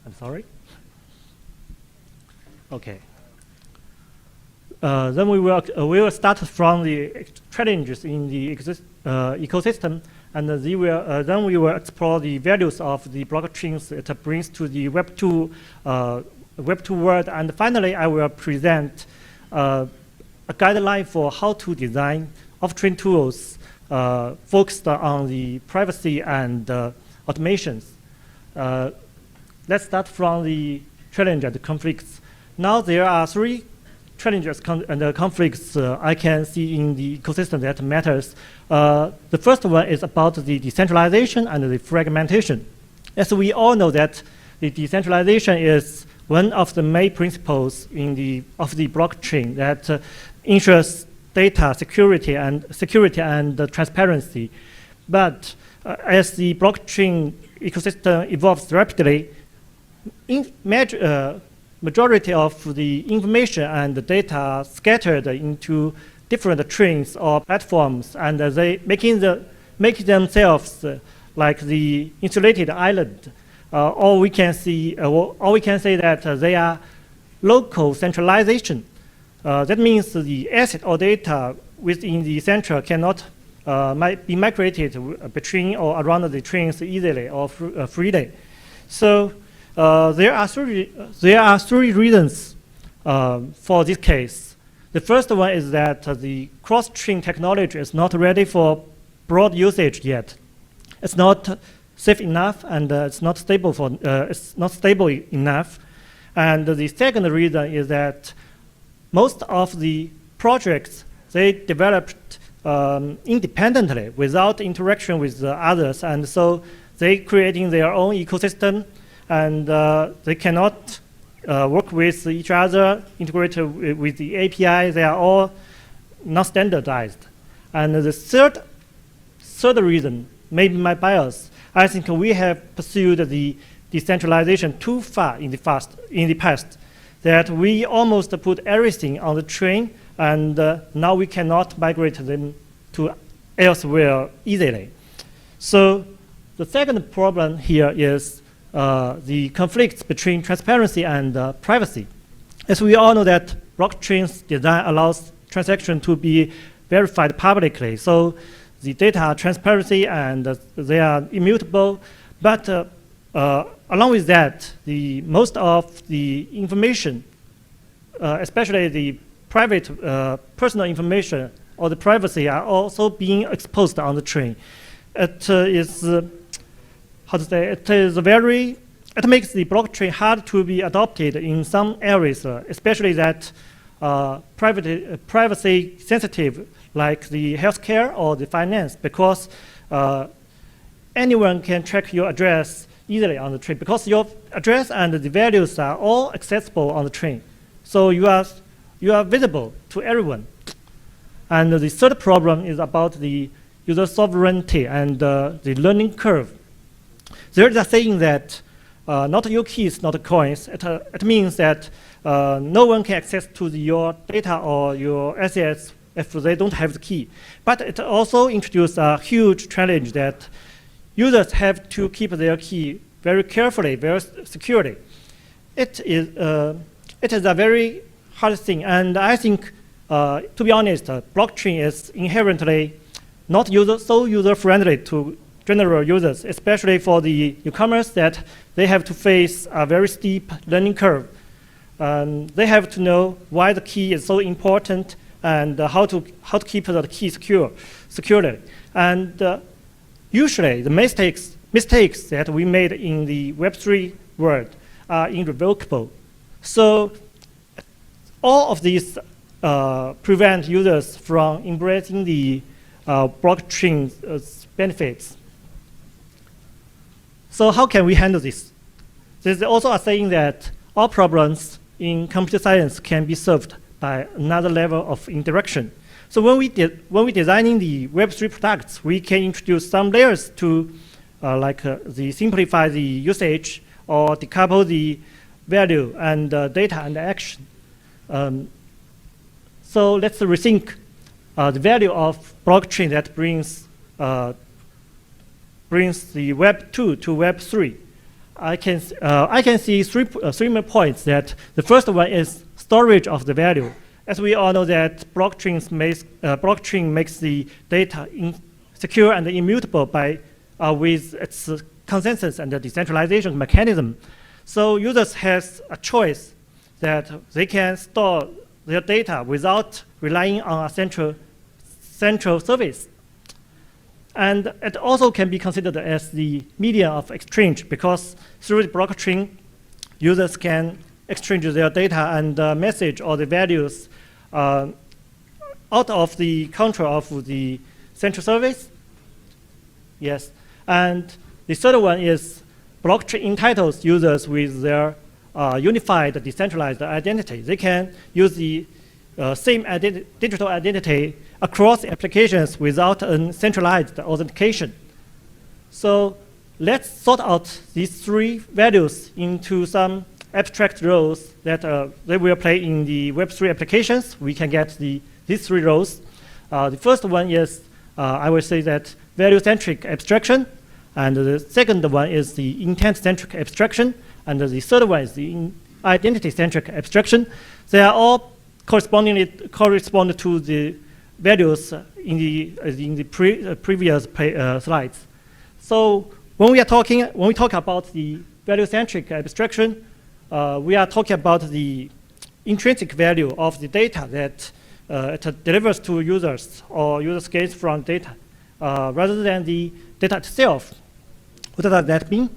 I'm sorry. Okay. Then we will start from the challenges in the ecosystem, and then we will explore the values of the blockchains it brings to the Web2 world, and finally I will present a guideline for how to design off-chain tools focused on the privacy and automations. Let's start from the challenge and the conflicts. Now there are three challenges and conflicts I can see in the ecosystem that matters. The first one is about the decentralization and the fragmentation. As we all know that the decentralization is one of the main principles of the blockchain that ensures data security and transparency. But as the blockchain ecosystem evolves rapidly, majority of the information and the data scattered into different chains or platforms, and they make themselves like the insulated island. Or we can say that they are local centralization. That means the asset or data within the center cannot be migrated between or around the chains easily or freely. So there are three reasons for this case. The first one is that the cross-chain technology is not ready for broad usage yet. It's not safe enough, and it's not stable enough. And the second reason is that most of the projects they developed independently without interaction with others, and so they creating their own ecosystem, and they cannot work with each other, integrate with the API. They are all not standardized. And the third reason, maybe my bias, I think we have pursued the decentralization too far in the past, that we almost put everything on the chain, and now we cannot migrate them to elsewhere easily. So the second problem here is the conflicts between transparency and privacy. As we all know that blockchain's design allows transactions to be verified publicly. So the data are transparency and they are immutable. But along with that, most of the information, especially the private personal information or the privacy, are also being exposed on the chain. It is it makes the blockchain hard to be adopted in some areas, especially that privacy sensitive, like the healthcare or the finance, because anyone can track your address easily on the chain, because your address and the values are all accessible on the chain. So you are visible to everyone. And the third problem is about the user sovereignty and the learning curve. There is a saying that not your keys, not coins. It means that no one can access to your data or your assets if they don't have the key. But it also introduces a huge challenge that users have to keep their key very carefully, very securely. It is a very hard thing, and I think, to be honest, blockchain is inherently not so user-friendly to general users, especially for the newcomers, that they have to face a very steep learning curve. They have to know why the key is so important and how to keep the key securely. And usually the mistakes that we made in the Web3 world are irrevocable. So all of these prevent users from embracing the blockchain's benefits. So how can we handle this? There's also a saying that all problems in computer science can be solved by another level of interaction. So when we designing the Web3 products, we can introduce some layers to simplify the usage or decouple the value and data and action. So let's rethink the value of blockchain that brings the Web 2 to Web 3. I can see three main points. That the first one is storage of the value. As we all know that blockchain makes the data secure and immutable by with its consensus and the decentralization mechanism. So users has a choice that they can store their data without relying on a central service. And it also can be considered as the medium of exchange, because through the blockchain, users can exchange their data and message or the values out of the control of the central service. Yes, and the third one is blockchain entitles users with their unified decentralized identity. They can use the same digital identity across applications without a centralized authentication. So let's sort out these three values into some abstract roles that they will play in the Web3 applications. We can get these three roles. The first one is, I will say that value-centric abstraction, and the second one is the intent-centric abstraction, and the third one is the identity-centric abstraction. They are all correspond to the values in the previous slides. So when we talk about the value-centric abstraction, we are talking about the intrinsic value of the data that it delivers to users or users gains from data, rather than the data itself. What does that mean?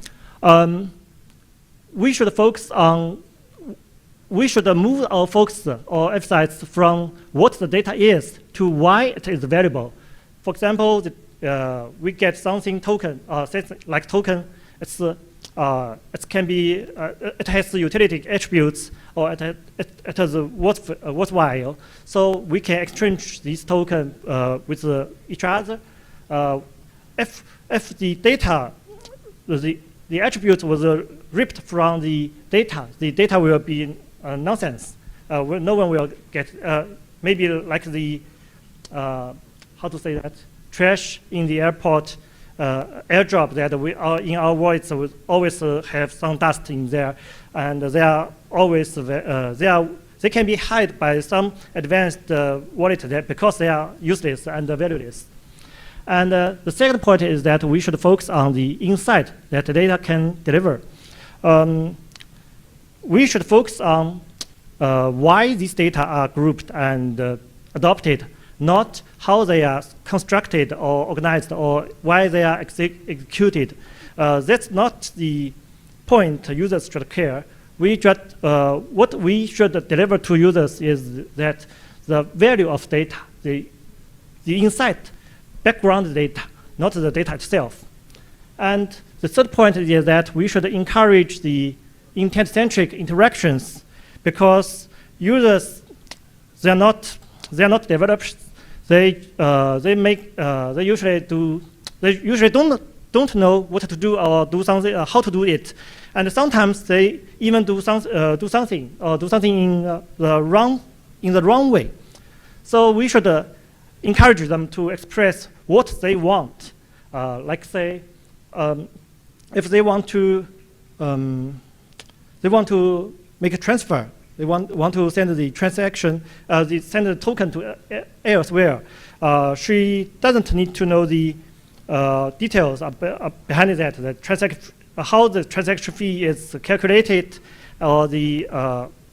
We should move our focus or emphasis from what the data is to why it is valuable. For example, we get something token, like token. It can be, it has utility attributes, or it is worthwhile. So we can exchange these tokens with each other. If the data, the attribute was ripped from the data will be nonsense. No one will get, maybe like the, how to say that, trash in the airport airdrop that we are in our wallets will always have some dust in there, and they are always, they can be hid by some advanced wallet that because they are useless and valueless. And the second point is that we should focus on the insight that the data can deliver. We should focus on why these data are grouped and adopted, not how they are constructed or organized or why they are executed. That's not the point users should care. What we should deliver to users is that the value of data, the insight, background data, not the data itself. And the third point is that we should encourage the intent-centric interactions, because users, they are not developers. They usually don't know what to do or do something, how to do it, and sometimes they even do something in the wrong way. So we should encourage them to express what they want. Like say, if they want to make a transfer, they want to send the transaction, send the token to elsewhere. She doesn't need to know the details behind that, how the transaction fee is calculated, or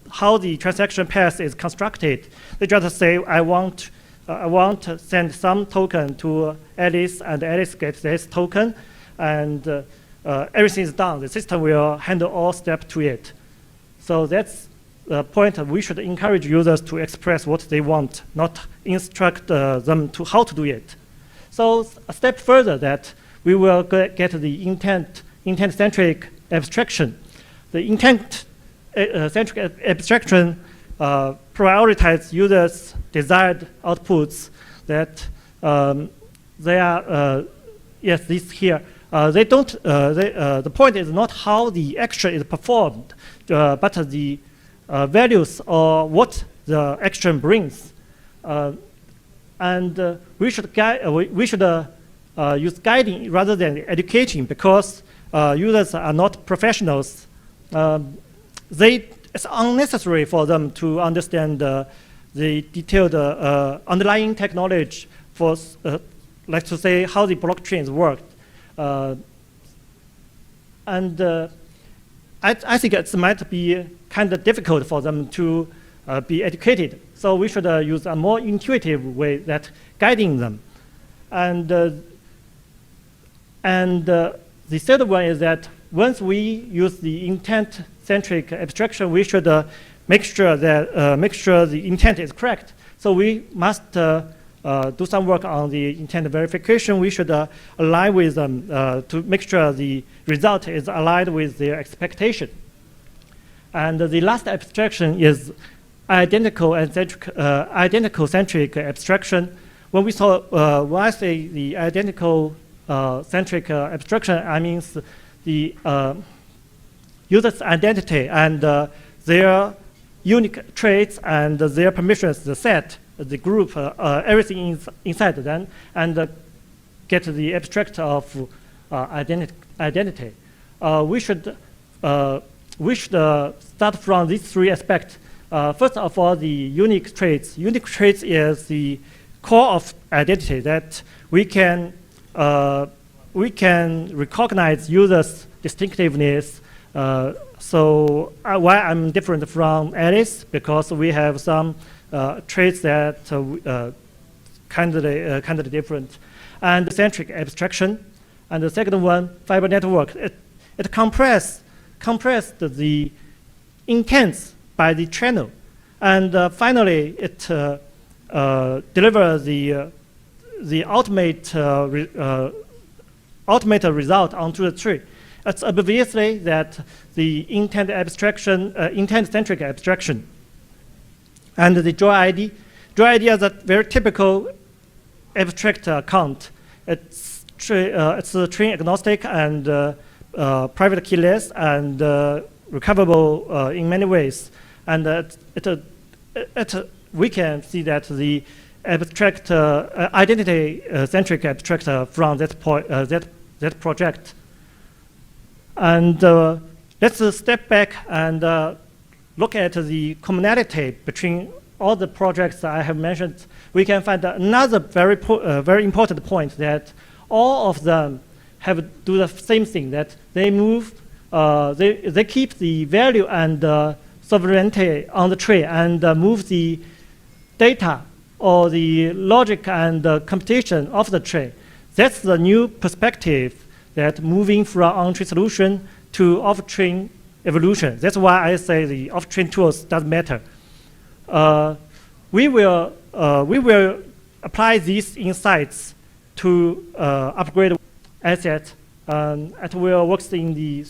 how the transaction path is constructed. They just say, I want to send some token to Alice, and Alice gets this token, and everything is done. The system will handle all steps to it. So that's the point. We should encourage users to express what they want, not instruct them to how to do it. So a step further, that we will get the intent-centric abstraction. The intent-centric abstraction prioritize users' desired outputs that they are, yes, this here. The point is not how the action is performed, but the values or what the action brings. We should use guiding rather than educating, because users are not professionals, it's unnecessary for them to understand the detailed underlying technology for, like to say, how the blockchains work. I think it might be kind of difficult for them to be educated. So we should use a more intuitive way that guiding them. And the third one is that once we use the intent-centric abstraction, we should make sure the intent is correct. So we must do some work on the intent verification. We should align with them to make sure the result is aligned with their expectation. And the last abstraction is identical-centric abstraction. When I say the identical-centric abstraction, I mean the user's identity and their unique traits and their permissions, the set, the group, everything inside them, and get the abstract of identity. We should start from these three aspects. First of all, the unique traits. Unique traits is the core of identity that we can recognize users' distinctiveness. So why I'm different from Alice? Because we have some traits that kind of different. And centric abstraction. And the second one, fiber network. It compresses the intents by the channel. And finally, it delivers the ultimate result onto the tree. It's obviously that the intent-centric abstraction. And the joy ID. Joy ID is a very typical abstract account. It's train agnostic and private keyless and recoverable in many ways. And we can see that the abstract identity-centric abstract from that project. And let's step back and look at the commonality between all the projects I have mentioned. We can find another very important point that all of them do the same thing, that they move, they keep the value and sovereignty on the tree and move the data or the logic and computation of the tree. That's the new perspective that moving from on-tree solution to off-chain evolution. That's why I say the off-chain tools doesn't matter. We will apply these insights to upgrade assets. It will work in the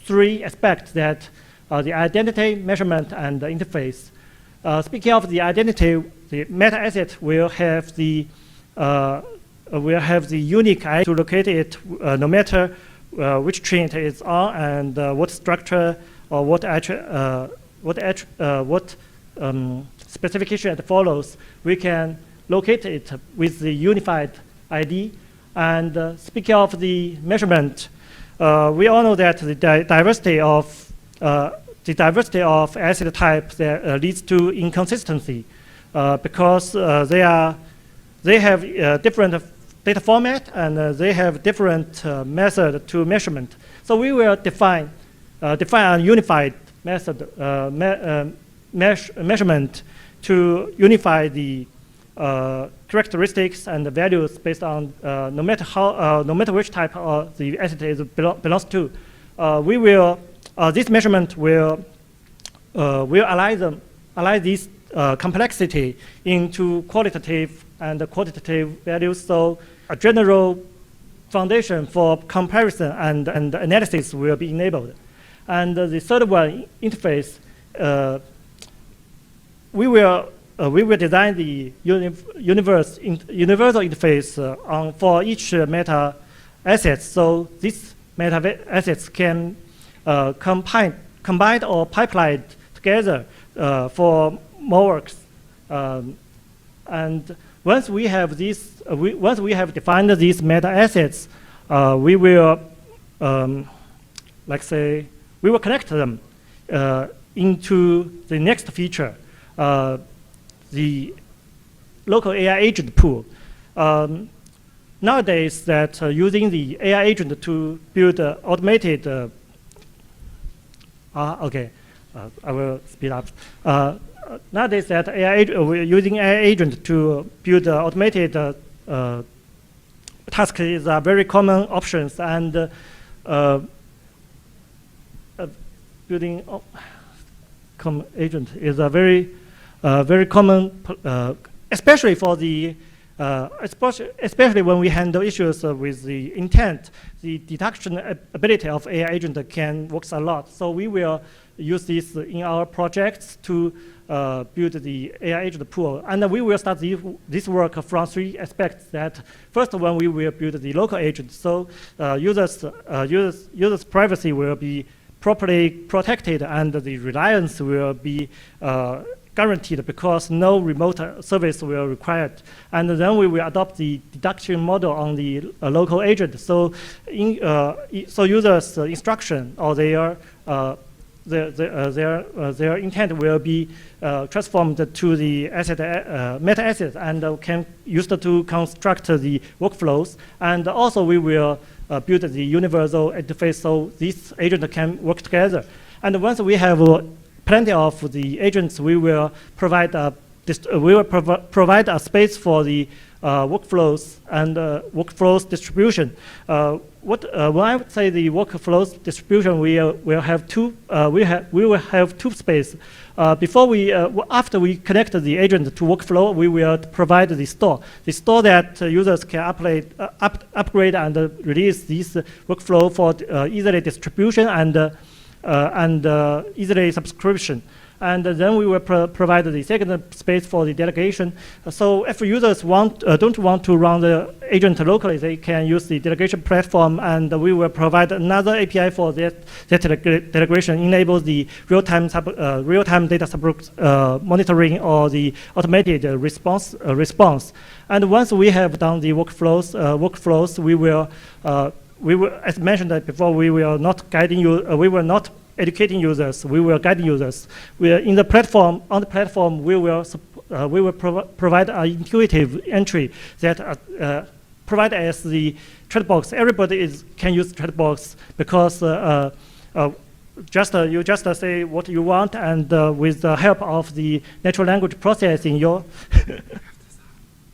three aspects that the identity, measurement, and the interface. Speaking of the identity, the meta asset will have the unique ID to locate it no matter which chain it is on and what structure or what specification it follows. We can locate it with the unified ID. And speaking of the measurement, we all know that the diversity of asset types that leads to inconsistency because they have different data format and they have different method to measurement. So we will define a unified method measurement to unify the characteristics and the values based on no matter which type the asset belongs to. This measurement will align this complexity into qualitative and quantitative values. So a general foundation for comparison and analysis will be enabled. And the third one, interface. We will design the universal interface for each meta asset. So these meta assets can combined or pipelined together for more works. And once we have defined these meta assets, we will like say, we will connect them into the next feature, the local AI agent pool. Nowadays, that using the AI agent to build automated, I will speed up. Nowadays, that we're using AI agent to build automated tasks is a very common options, and building common agent is a very common, especially for the especially when we handle issues with the intent. The detection ability of AI agent can works a lot. So we will use this in our projects to build the AI agent pool. And we will start this work from three aspects. That first one, we will build the local agent. So users' privacy will be properly protected, and the reliance will be guaranteed because no remote service will required. And then we will adopt the deduction model on the local agent. So so users' instruction or their intent will be transformed to the meta asset and can used to construct the workflows. And also we will build the universal interface so this agent can work together. And once we have plenty of the agents, we will provide a space for the workflows and workflows distribution. When I would say the workflows distribution, we will have two. We will have two space. After we connect the agent to workflow, we will provide the store. The store that users can upgrade and release this workflow for easily distribution and easily subscription. And then we will provide the second space for the delegation. So if users don't want to run the agent locally, they can use the delegation platform, and we will provide another API for that delegation, enables the real-time data monitoring or the automated response. And once we have done the workflows, we will, as mentioned before, we will not guiding you. We will not educating users. We will guide users. We are in the platform. On the platform, we will provide an intuitive entry that provide as the chat box. Everybody can use chat box because you just say what you want, and with the help of the natural language processing, your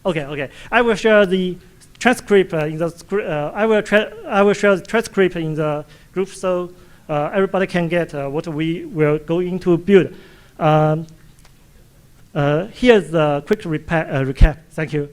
okay. I will share the transcript in the I will share the transcript in the group so everybody can get what we will go into build. Here's the quick recap. Thank you.